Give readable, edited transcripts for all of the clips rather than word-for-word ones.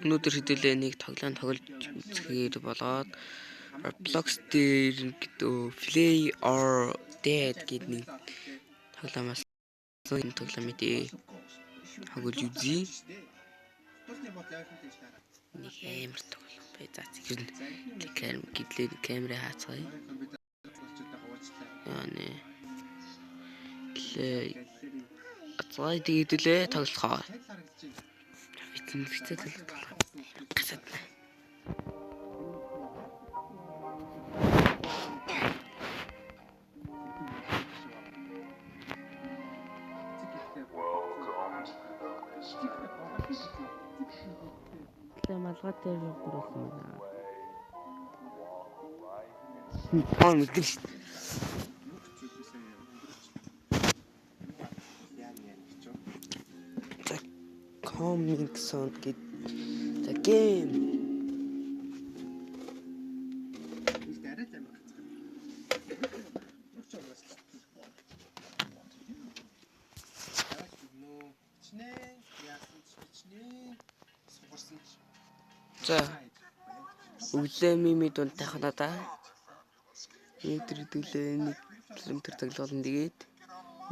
Өнөөдөр хэдүүлээ нэг тоглоом тоглож үзэхээр болоод Roblox дээр гэдэг Play or Dead гэдэг нэг тоглоомоос энэ тоглоомыг тоглож үзье. Нэг амар тоглоом бай. За тэгэхээр гэдлээ камера хаацгаая. Яа нэ. Атгай дийдэлээ тоглохоо. Битэн битээ тоглох. Гасаад. Малгайтай гурван байна. Аа мэдэн шүү. Coming soon get the game. За өглөө мими дунд тахна да. Өдрөдөлөө нэг километр тоглоом тэгээд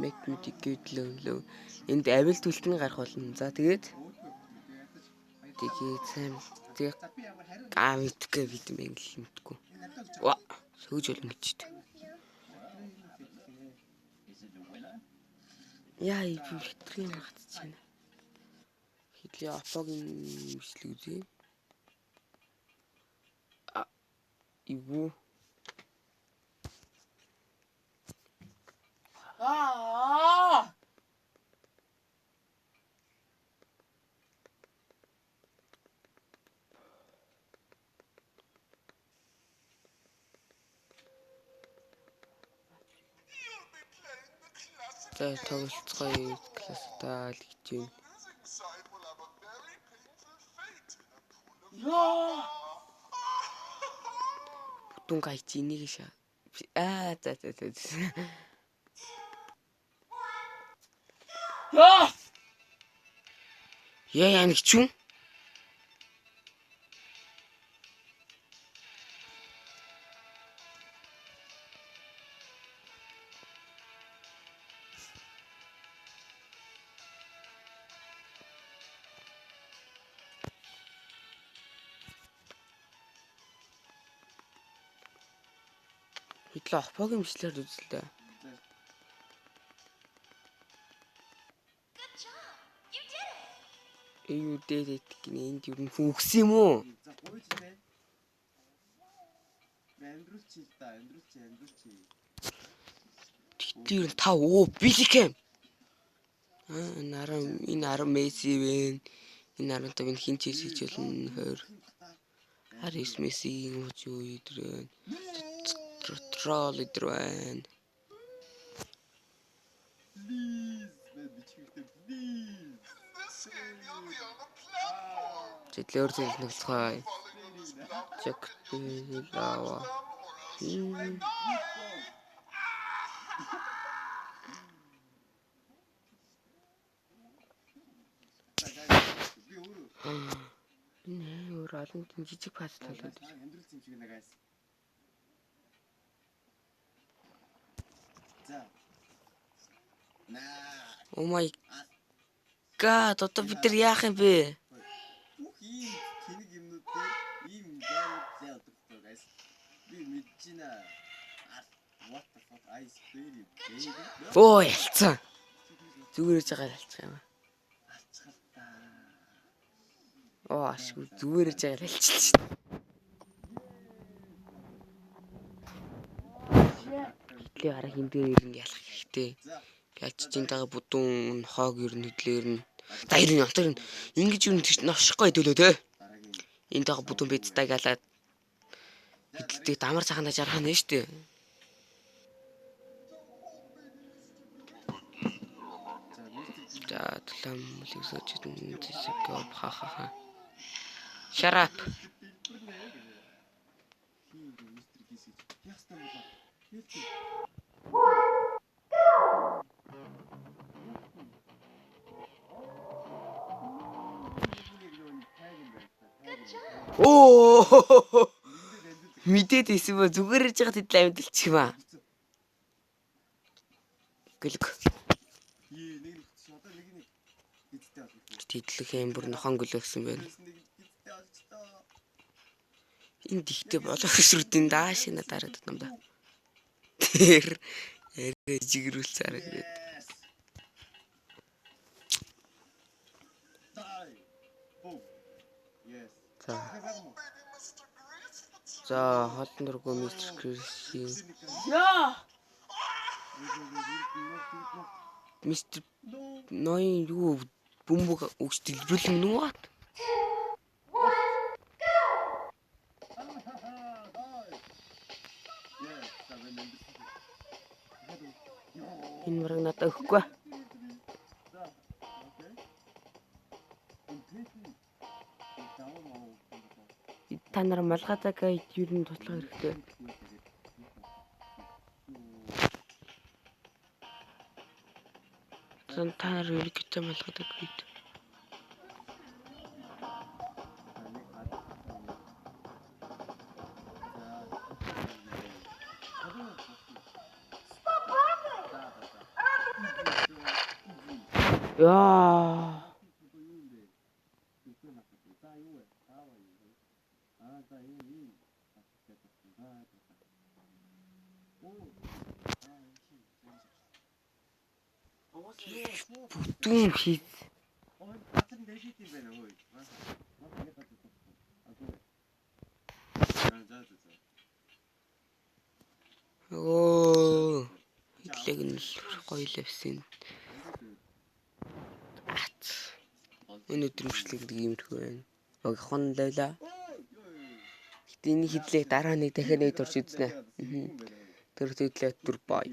Mac-ийг гэдлөө. Энд авил түлтэн гарах болно. За тэгээд сайн тэг гавитгэ бид мэдлэмтгүү. Ва сөөж болно гэж дээ. Яа и битрийн хатж байна. Хитлийн апогийн бичлэг үзье. Иву за тоглолцгоё класстаа л гэж байна. Бүтэн гайч энийг шаа. За. Яа нэг ч юм. Хитлээ апогийн бичлэр үзлээ. Юу дээд гинэ энд юу хүн өгсөн юм уу? Тэр 5 биликэм. Энэ 10 Месси вэ. Энэ 15 энэ хинч хийж болно 20. Харис Месси юу идрээ. Трол идрээ. Читлэр зөвлөхөө. Чек лава. Оролын жижиг пас толгойд. Oh my god, одоо бид нар яах юм бэ? Ой, ялцсан. Зүгээрж байгаа ялцсан юм. Ашгүй зүгээрж байгаа ялчилж шин. Хитлээ хараа хиндээр ирэн ялах хэрэгтэй. Яаж ч энэ тага будуун хоог ирнэ хөдлөөр нь. За ирнэ онтор ингэж юу тийш ношихгүй хэдүүлээ те. Энэ тага будуун бидтэй галаад хэдэлтэй дамар цахандаа жаргах нь штэ. За tulам лүсэж идэн зэсэкөө хаха. Shut up. Оо. Мэдээд исэн ба зүгээр яж байгаа тэдл амьдэлчих юм аа. Гэлэг. Тэдлэх юм бүр нохон гөлөгсөн байна. Энд ихтэй болох өсрүүдийн дааш на дараад юм да. Тэр жигрүүлсээр гэдэг. За холон дургу мистер Крис. Яа. Мистер ноён юу бөмбөг өгч дэлбэрлэн нүгөө. Энэ мөрөг надад өгөхгүй. Та нар малгайдаг юу нь туслах хэрэгтэй. Та нар ерөнхийдөө малгайдаг үед. Яа. Бүтэн хийх. Оо. Идлэг нь гоё лавсан. Өнөөдөр мөрчлөг гэдэг юмрхүү байна. Огхон лавла. Гэтэ энэ хидлэг дараа нэг дахиад нэг турч үзнэ. Тэр хөдлөө 4 бай.